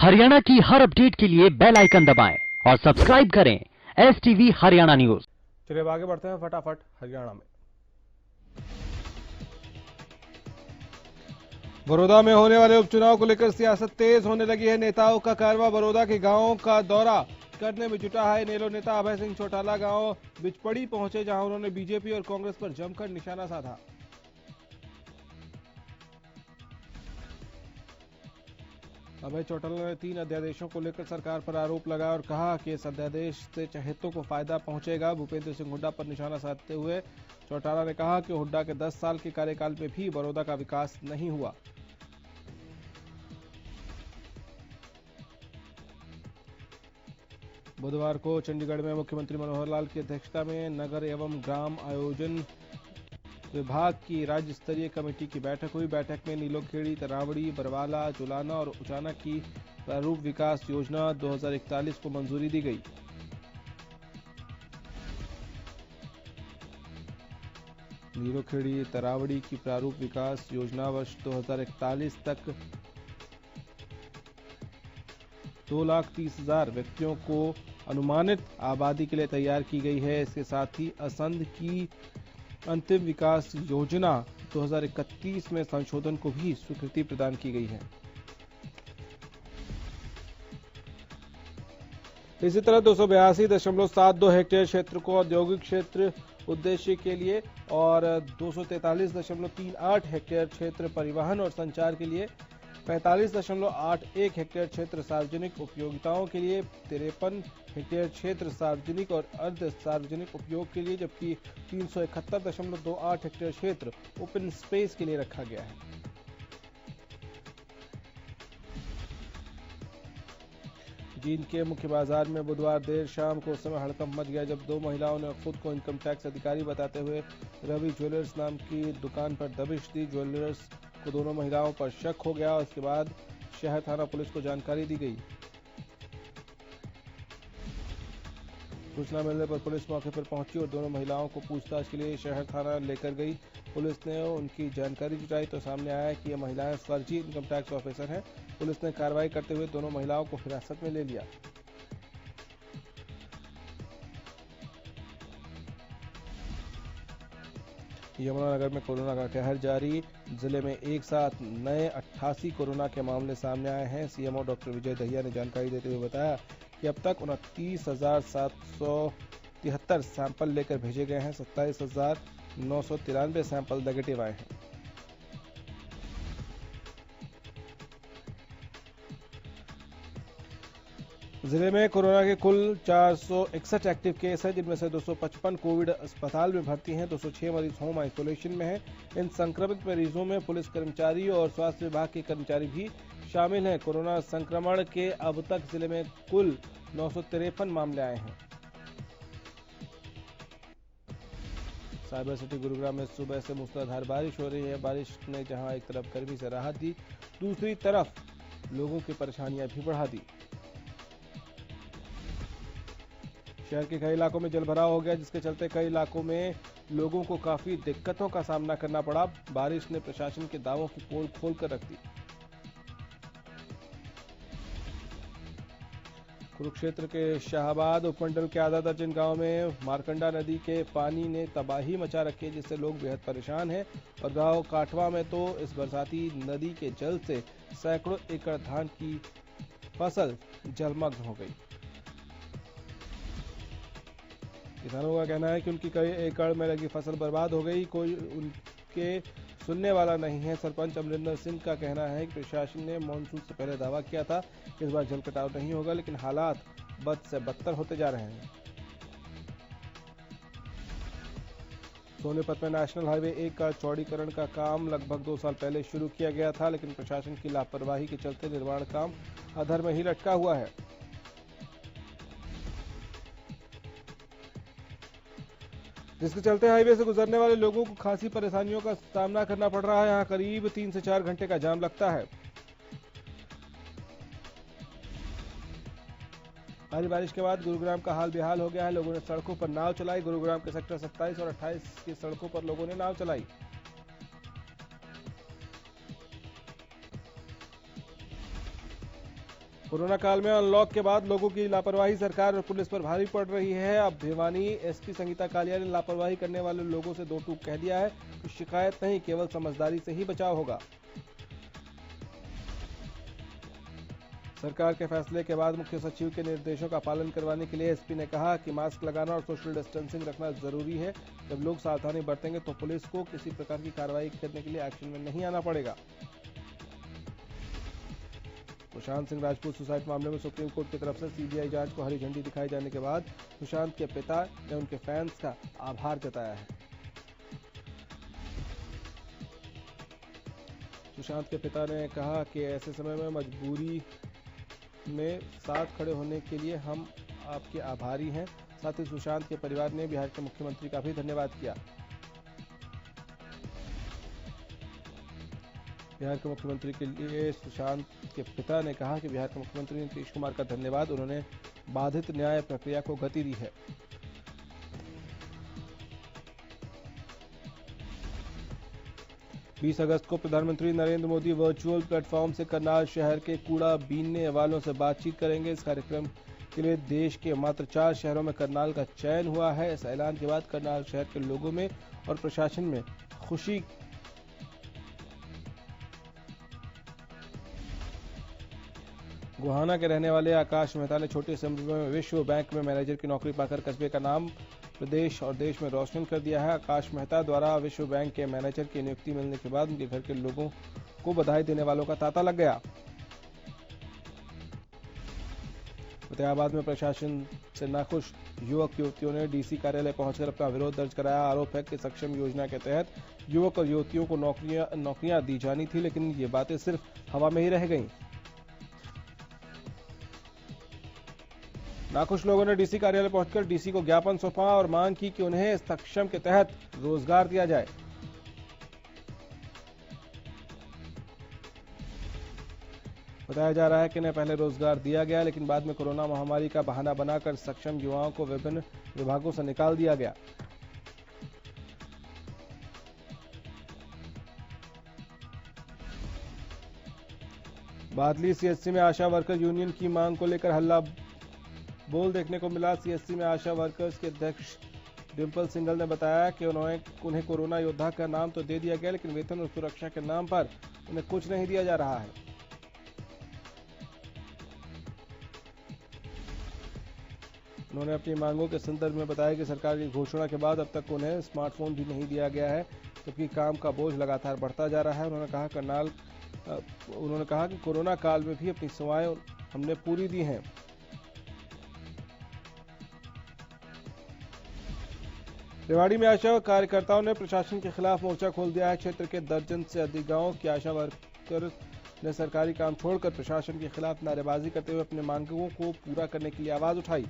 हरियाणा की हर अपडेट के लिए बेल आइकन दबाएं और सब्सक्राइब करें STV हरियाणा न्यूज। चलिए अब आगे बढ़ते हैं फटाफट हरियाणा में। बड़ौदा में होने वाले उपचुनाव को लेकर सियासत तेज होने लगी है। नेताओं का कारवां बड़ौदा के गांवों का दौरा करने में जुटा है। इनेलो नेता अभय सिंह चौटाला गांव बिचपड़ी पहुंचे, जहां उन्होंने बीजेपी और कांग्रेस पर जमकर निशाना साधा। अभय चौटाला ने 3 अध्यादेशों को लेकर सरकार पर आरोप लगाया और कहा कि इस अध्यादेश से चहेतों को फायदा पहुंचेगा। भूपेंद्र सिंह हुड्डा पर निशाना साधते हुए चौटाला ने कहा कि हुड्डा के 10 साल के कार्यकाल में भी बड़ौदा का विकास नहीं हुआ। बुधवार को चंडीगढ़ में मुख्यमंत्री मनोहर लाल की अध्यक्षता में नगर एवं ग्राम आयोजन विभाग की राज्य स्तरीय कमेटी की बैठक हुई। बैठक में नीलोखेड़ी, तरावड़ी, बरवाला, जुलाना और उचाना की प्रारूप विकास योजना 2041 को मंजूरी दी गई। नीलोखेड़ी, तरावड़ी की प्रारूप विकास योजना वर्ष 2041 तक 2,30,000 व्यक्तियों को अनुमानित आबादी के लिए तैयार की गई है। इसके साथ ही असंध की अंतिम विकास योजना 2031 में संशोधन को भी स्वीकृति प्रदान की गई है। इसी तरह 282.72 हेक्टेयर क्षेत्र को औद्योगिक क्षेत्र उद्देश्य के लिए और 243.38 हेक्टेयर क्षेत्र परिवहन और संचार के लिए, 45.81 हेक्टेयर क्षेत्र सार्वजनिक उपयोगिताओं के लिए, 53 हेक्टेयर क्षेत्र सार्वजनिक और अर्ध सार्वजनिक उपयोग के लिए, जबकि 371.28 हेक्टेयर क्षेत्र ओपन स्पेस के लिए रखा गया है। जींद के मुख्य बाजार में बुधवार देर शाम को उस समय हड़कंप मच गया जब 2 महिलाओं ने खुद को इनकम टैक्स अधिकारी बताते हुए रवि ज्वेलर्स नाम की दुकान पर दबिश दी। ज्वेलर्स को दोनों महिलाओं पर शक हो गया और इसके बाद शहर थाना पुलिस को जानकारी दी गई। सूचना मिलने पर पुलिस मौके पर पहुंची और दोनों महिलाओं को पूछताछ के लिए शहर थाना लेकर गई। पुलिस ने उनकी जानकारी जुटाई तो सामने आया कि ये महिलाएं फर्जी इनकम टैक्स ऑफिसर हैं। पुलिस ने कार्रवाई करते हुए दोनों महिलाओं को हिरासत में ले लिया। यमुनानगर में कोरोना का कहर जारी। जिले में एक साथ नए 88 कोरोना के मामले सामने आए हैं। सीएमओ डॉक्टर विजय दहिया ने जानकारी देते हुए बताया कि अब तक 29,773 सैंपल लेकर भेजे गए हैं। 27,993 सैंपल नेगेटिव आए हैं। जिले में कोरोना के कुल 461 एक्टिव केस हैं, जिनमें से 255 कोविड अस्पताल में भर्ती हैं। 206 मरीज होम आइसोलेशन में हैं। इन संक्रमित मरीजों में पुलिस कर्मचारी और स्वास्थ्य विभाग के कर्मचारी भी शामिल हैं। कोरोना संक्रमण के अब तक जिले में कुल 953 मामले आए हैं। साइबर सिटी गुरुग्राम में सुबह से मूसलाधार बारिश हो रही है। बारिश ने जहां एक तरफ गर्मी से राहत दी, दूसरी तरफ लोगों की परेशानियां भी बढ़ा दी। शहर के कई इलाकों में जलभराव हो गया, जिसके चलते कई इलाकों में लोगों को काफी दिक्कतों का सामना करना पड़ा। बारिश ने प्रशासन के दावों की पोल खोलकर रख दी। कुरुक्षेत्र के शाहबाद उपमंडल के आधा दर्जन गांव में मारकंडा नदी के पानी ने तबाही मचा रखी है, जिससे लोग बेहद परेशान हैं। और गांव काठवा में तो इस बरसाती नदी के जल से सैकड़ों एकड़ धान की फसल जलमग्न हो गई। किसानों का कहना है कि उनकी कई एकड़ में लगी फसल बर्बाद हो गई, कोई उनके सुनने वाला नहीं है। सरपंच अमरिंदर सिंह का कहना है कि प्रशासन ने मानसून से पहले दावा किया था कि इस बार जल कटाव नहीं होगा, लेकिन हालात बद से बदतर होते जा रहे हैं। सोनीपत में नेशनल हाईवे 1 का चौड़ीकरण का काम लगभग 2 साल पहले शुरू किया गया था, लेकिन प्रशासन की लापरवाही के चलते निर्माण काम अधर में ही लटका हुआ है। जिसके चलते हाईवे से गुजरने वाले लोगों को खासी परेशानियों का सामना करना पड़ रहा है। यहाँ करीब 3 से 4 घंटे का जाम लगता है। भारी बारिश के बाद गुरुग्राम का हाल बेहाल हो गया है। लोगों ने सड़कों पर नाव चलाई। गुरुग्राम के सेक्टर 27 और 28 की सड़कों पर लोगों ने नाव चलाई। कोरोना काल में अनलॉक के बाद लोगों की लापरवाही सरकार और पुलिस पर भारी पड़ रही है। अब भिवानी एसपी संगीता कालिया ने लापरवाही करने वाले लोगों से दो टूक कह दिया है कि शिकायत नहीं, केवल समझदारी से ही बचाव होगा। सरकार के फैसले के बाद मुख्य सचिव के निर्देशों का पालन करवाने के लिए एसपी ने कहा कि मास्क लगाना और सोशल डिस्टेंसिंग रखना जरूरी है। जब लोग सावधानी बरतेंगे तो पुलिस को किसी प्रकार की कार्रवाई करने के लिए एक्शन में नहीं आना पड़ेगा। सुशांत सिंह राजपूत सुसाइड मामले में सुप्रीम कोर्ट की तरफ से सीबीआई जांच को हरी झंडी दिखाई जाने के बाद सुशांत के पिता ने उनके फैंस का आभार जताया है। सुशांत के पिता ने कहा कि ऐसे समय में मजबूरी में साथ खड़े होने के लिए हम आपके आभारी हैं। साथ ही सुशांत के परिवार ने बिहार के मुख्यमंत्री का भी धन्यवाद किया। बिहार के मुख्यमंत्री के लिए सुशांत के पिता ने कहा कि बिहार के मुख्यमंत्री नीतीश कुमार का धन्यवाद, उन्होंने बाधित न्याय प्रक्रिया को गति दी है। बीस अगस्त को प्रधानमंत्री नरेंद्र मोदी वर्चुअल प्लेटफॉर्म से करनाल शहर के कूड़ा बीनने वालों से बातचीत करेंगे। इस कार्यक्रम के लिए देश के मात्र 4 शहरों में करनाल का चयन हुआ है। इस ऐलान के बाद करनाल शहर के लोगों में और प्रशासन में खुशी गोहाना के रहने वाले आकाश मेहता ने छोटी सी उम्र में विश्व बैंक में मैनेजर की नौकरी पाकर कस्बे का नाम प्रदेश और देश में रोशन कर दिया है। आकाश मेहता द्वारा विश्व बैंक के मैनेजर की नियुक्ति मिलने के बाद उनके घर के लोगों को बधाई देने वालों का तांता लग गया। फतेहाबाद में प्रशासन से नाखुश युवक युवतियों ने डीसी कार्यालय पहुंचकर अपना विरोध दर्ज कराया। आरोप है कि सक्षम योजना के तहत युवक और युवतियों को नौकरियां दी जानी थी, लेकिन ये बातें सिर्फ हवा में ही रह गईं। नाखुश लोगों ने डीसी कार्यालय पहुंचकर डीसी को ज्ञापन सौंपा और मांग की कि उन्हें सक्षम के तहत रोजगार दिया जाए। बताया जा रहा है कि इन्हें पहले रोजगार दिया गया, लेकिन बाद में कोरोना महामारी का बहाना बनाकर सक्षम युवाओं को विभिन्न विभागों से निकाल दिया गया। बादली सीएससी में आशा वर्कर यूनियन की मांग को लेकर हल्ला बोल देखने को मिला। सीएससी में आशा वर्कर्स के अध्यक्ष डिम्पल सिंघल ने बताया कि उन्हें कोरोना योद्धा का नाम तो दे दिया गया, लेकिन वेतन और सुरक्षा के नाम पर उन्हें कुछ नहीं दिया जा रहा है। उन्होंने अपनी मांगों के संदर्भ में बताया कि सरकार की घोषणा के बाद अब तक उन्हें स्मार्टफोन भी नहीं दिया गया है, जबकि काम का बोझ लगातार बढ़ता जा रहा है। उन्होंने कहा कि कोरोना काल में भी अपनी सेवाएं हमने पूरी दी हैं। रेवाड़ी में आशा कार्यकर्ताओं ने प्रशासन के खिलाफ मोर्चा खोल दिया है। क्षेत्र के दर्जन से अधिक गांवों के आशा वर्कर ने सरकारी काम छोड़कर प्रशासन के खिलाफ नारेबाजी करते हुए अपने मांगों को पूरा करने के लिए आवाज उठाई।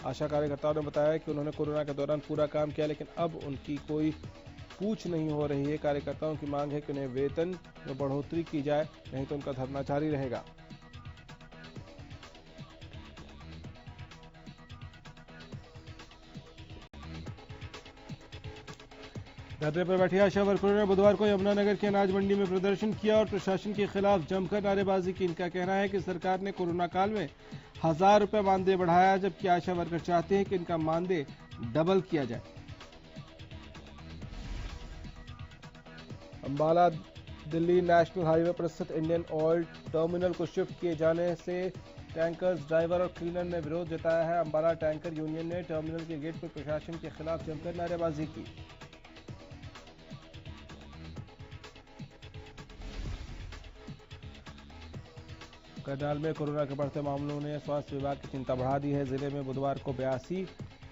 आशा कार्यकर्ताओं ने बताया कि उन्होंने कोरोना के दौरान पूरा काम किया, लेकिन अब उनकी कोई पूछ नहीं हो रही है। कार्यकर्ताओं की मांग है कि उन्हें वेतन में बढ़ोतरी की जाए, नहीं तो उनका धरना जारी रहेगा। धरने पर बैठे आशा वर्करों ने बुधवार को यमुनानगर की अनाज मंडी में प्रदर्शन किया और प्रशासन के खिलाफ जमकर नारेबाजी की। इनका कहना है कि सरकार ने कोरोना काल में 1000 रुपए मानदेय बढ़ाया, जबकि आशा वर्कर चाहते हैं कि इनका मानदेय डबल किया जाए। अंबाला दिल्ली नेशनल हाईवे पर स्थित इंडियन ऑयल टर्मिनल को शिफ्ट किए जाने से टैंकर्स ड्राइवर और क्लीनर ने विरोध जताया है। अंबाला टैंकर यूनियन ने टर्मिनल के गेट पर प्रशासन के खिलाफ जमकर नारेबाजी की। करनाल में कोरोना के बढ़ते मामलों ने स्वास्थ्य विभाग की चिंता बढ़ा दी है। जिले में बुधवार को 82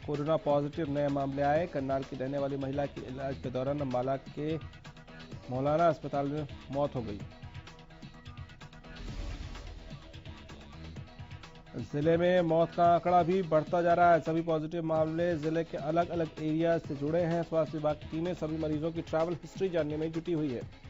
कोरोना पॉजिटिव नए मामले आए। करनाल की रहने वाली महिला की इलाज के दौरान अंबाला के मौलाना अस्पताल में मौत हो गई। जिले में मौत का आंकड़ा भी बढ़ता जा रहा है। सभी पॉजिटिव मामले जिले के अलग अलग एरिया से जुड़े हैं। स्वास्थ्य विभाग की टीमें सभी मरीजों की ट्रैवल हिस्ट्री जानने में जुटी हुई है।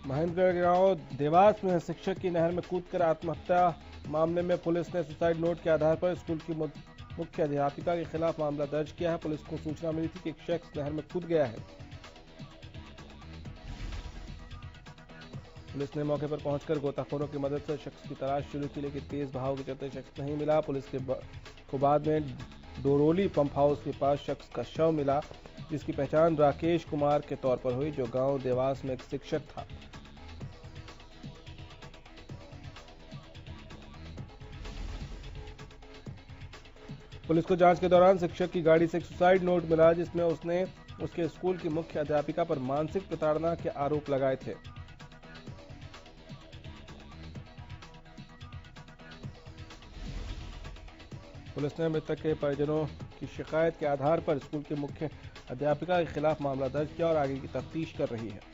महेंद्रगढ़ गांव देवास में शिक्षक की नहर में कूदकर आत्महत्या मामले में पुलिस ने सुसाइड नोट के आधार पर स्कूल की मुख्य अध्यापिका के खिलाफ मामला दर्ज किया है। पुलिस को सूचना मिली थी कि एक शख्स नहर में कूद गया है। पुलिस ने मौके पर पहुंचकर गोताखोरों की मदद से शख्स की तलाश शुरू की, लेकिन तेज बहाव के चलते शख्स नहीं मिला। पुलिस को बाद में डोरोली पंप हाउस के पास शख्स का शव मिला, जिसकी पहचान राकेश कुमार के तौर पर हुई, जो गांव देवास में एक शिक्षक था। पुलिस को जांच के दौरान शिक्षक की गाड़ी से एक सुसाइड नोट मिला, जिसमें उसने उसके स्कूल की मुख्य अध्यापिका पर मानसिक प्रताड़ना के आरोप लगाए थे। पुलिस ने मृतक के परिजनों की शिकायत के आधार पर स्कूल की मुख्य अध्यापिका के खिलाफ मामला दर्ज किया और आगे की तफ्तीश कर रही है।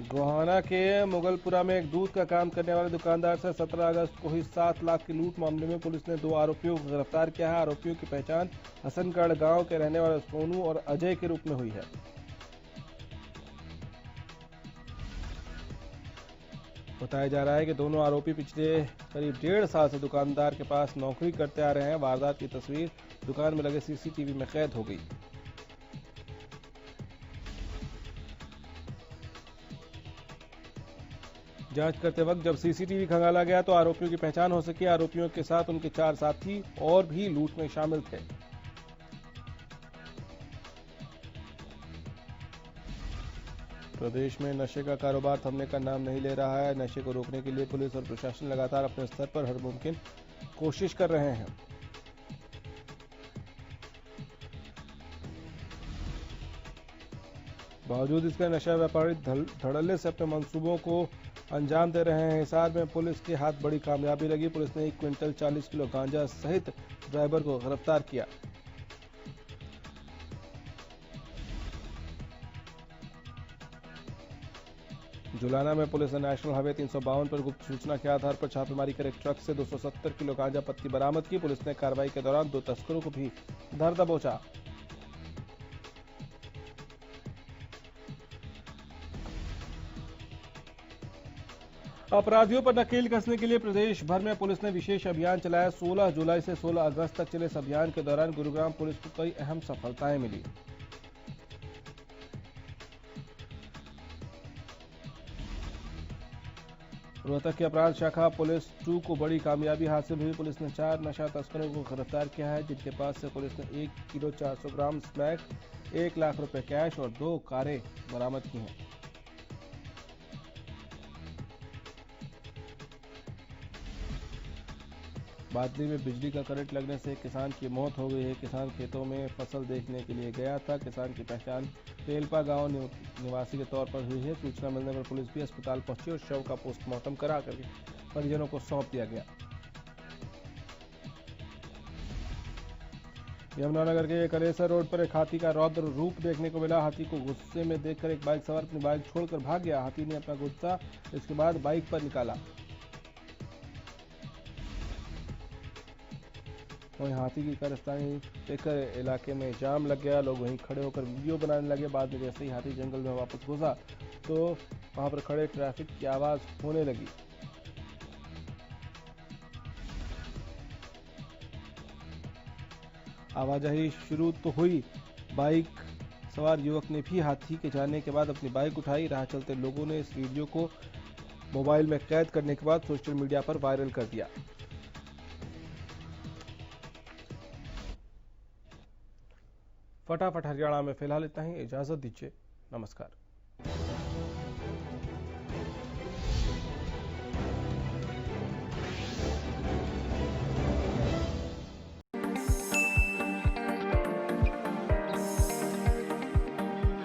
गोहाना के मुगलपुरा में एक दूध का काम करने वाले दुकानदार से 17 अगस्त को हुई 7 लाख की लूट मामले में पुलिस ने 2 आरोपियों को गिरफ्तार किया है। आरोपियों की पहचान हसनगढ़ गांव के रहने वाले सोनू और अजय के रूप में हुई है। बताया जा रहा है कि दोनों आरोपी पिछले करीब 1.5 साल से दुकानदार के पास नौकरी करते आ रहे हैं। वारदात की तस्वीर दुकान में लगे सीसीटीवी में कैद हो गई। जांच करते वक्त जब सीसीटीवी खंगाला गया तो आरोपियों की पहचान हो सकी। आरोपियों के साथ उनके 4 साथी और भी लूट में शामिल थे। प्रदेश में नशे का कारोबार थमने का नाम नहीं ले रहा है। नशे को रोकने के लिए पुलिस और प्रशासन लगातार अपने स्तर पर हर मुमकिन कोशिश कर रहे हैं। बावजूद इसके नशा व्यापारी धड़ल्ले से अपने मंसूबों को अंजाम दे रहे हैं। हिसार में पुलिस के हाथ बड़ी कामयाबी लगी। पुलिस ने 1 क्विंटल 40 किलो गांजा सहित ड्राइवर को गिरफ्तार किया। जुलाना में पुलिस ने नेशनल हाईवे 352 पर गुप्त सूचना के आधार पर छापेमारी कर एक ट्रक से 270 किलो गांजा पत्ती बरामद की। पुलिस ने कार्रवाई के दौरान 2 तस्करों को भी धर दबोचा। अपराधियों पर नकेल कसने के लिए प्रदेश भर में पुलिस ने विशेष अभियान चलाया। 16 जुलाई से 16 अगस्त तक चले इस अभियान के दौरान गुरुग्राम पुलिस को कई अहम सफलताएं मिली। रोहतक की अपराध शाखा पुलिस 2 को बड़ी कामयाबी हासिल हुई। पुलिस ने 4 नशा तस्करों को गिरफ्तार किया है, जिनके पास से पुलिस ने 1 किलो 400 ग्राम स्मैक, 1 लाख रुपए कैश और 2 कारें बरामद की हैं। बादली में बिजली का करंट लगने से एक किसान की मौत हो गई है। किसान खेतों में फसल देखने के लिए गया था। किसान की पहचान तेलपा गांव निवासी के तौर पर हुई है। सूचना मिलने पर पुलिस भी अस्पताल पहुंची और शव का पोस्टमार्टम करा कर परिजनों को सौंप दिया गया। यमुनानगर के कलेसर रोड पर एक हाथी का रौद्र रूप देखने को मिला। हाथी को गुस्से में देखकर एक बाइक सवार अपनी बाइक छोड़कर भाग गया। हाथी ने अपना गुस्सा इसके बाद बाइक पर निकाला। वहीं हाथी की कारस्तानी देखकर इलाके में जाम लग गया। लोग वहीं खड़े होकर वीडियो बनाने लगे। बाद में जैसे ही हाथी जंगल में वापस घुसा तो वहां पर खड़े ट्रैफिक की आवाज होने लगी। आवाजाही शुरू तो हुई। बाइक सवार युवक ने भी हाथी के जाने के बाद अपनी बाइक उठाई। राह चलते लोगों ने इस वीडियो को मोबाइल में कैद करने के बाद सोशल मीडिया पर वायरल कर दिया। फटाफट हरियाणा में फिलहाल इतना ही। इजाजत दीजिए। नमस्कार।